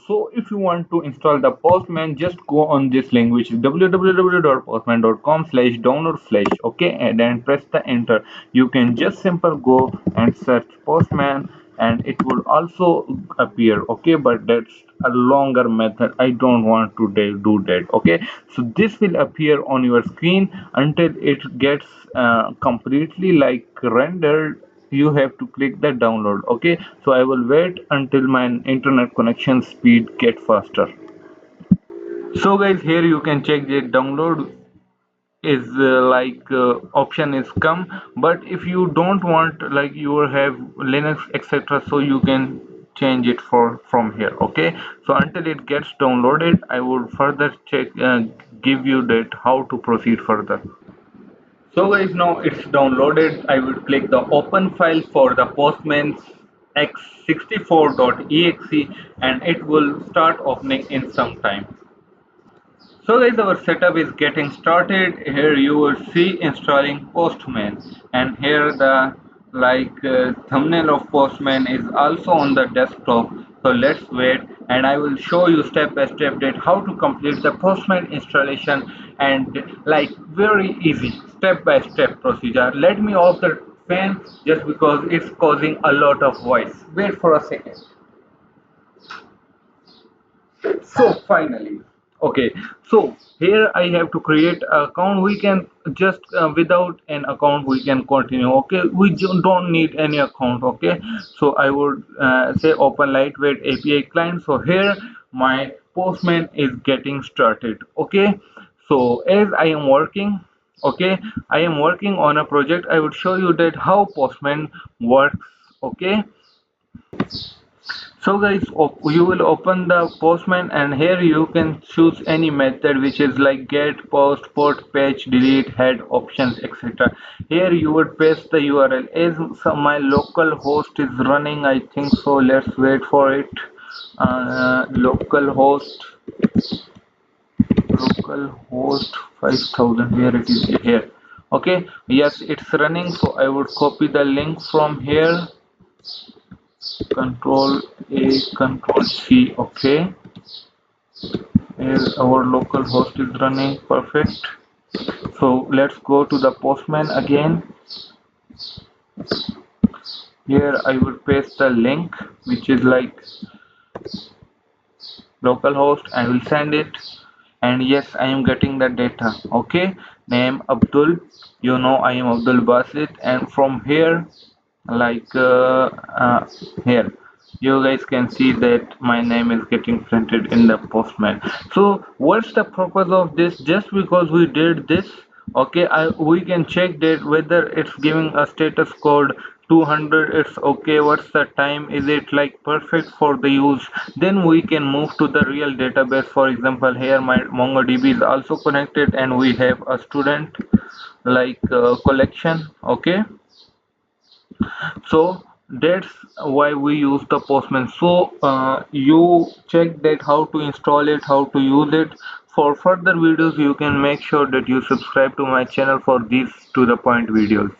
So if you want to install the Postman, just go on this link, which is www.postman.com/download/, okay, and then press the enter. You can just simple go and search Postman and it will also appear, okay, but that's a longer method. I don't want to do that, okay. So this will appear on your screen until it gets completely like rendered. You have to click the download, okay. So I will wait until my internet connection speed get faster. So guys, here you can check the download is option is come, but if you don't want like you have Linux etc, so you can change it for from here, okay. So until it gets downloaded I would further check give you that how to proceed further. So guys, now it's downloaded. I will click the open file for the Postman's x64.exe and it will start opening in some time. So guys, our setup is getting started. Here you will see installing Postman, and here the thumbnail of Postman is also on the desktop. So let's wait and I will show you step by step that how to complete the Postman installation and like very easy step by step procedure. Let me off the fan just because it's causing a lot of voice. Wait for a second. So finally, okay, so here I have to create an account. We can just without an account we can continue, okay. We don't need any account, okay. So I would say open lightweight API client. So here my Postman is getting started, okay. So as I am working, okay, I am working on a project. I would show you that how Postman works, okay. So guys, you will open the Postman and here you can choose any method which is like get, post, put, patch, delete, head, options, etc. Here you would paste the URL. As my local host is running, I think so. Let's wait for it. Localhost 5000. Where it is here? Okay, yes, it's running. So I would copy the link from here. Control A, Control C, okay. Here our local host is running perfect. So let's go to the Postman again. Here I will paste the link which is like localhost. I will send it and yes, I am getting the data, okay. Name Abdul, you know I am Abdul Basit, and from here here you guys can see that my name is getting printed in the Postman. So what's the purpose of this? Just because we did this, okay, we can check that whether it's giving a status code 200, it's okay. What's the time? Is it like perfect for the use? Then we can move to the real database. For example, here my MongoDB is also connected and we have a student collection, okay. So that's why we use the Postman. So you check that how to install it, how to use it. For further videos you can make sure that you subscribe to my channel for these to the point videos.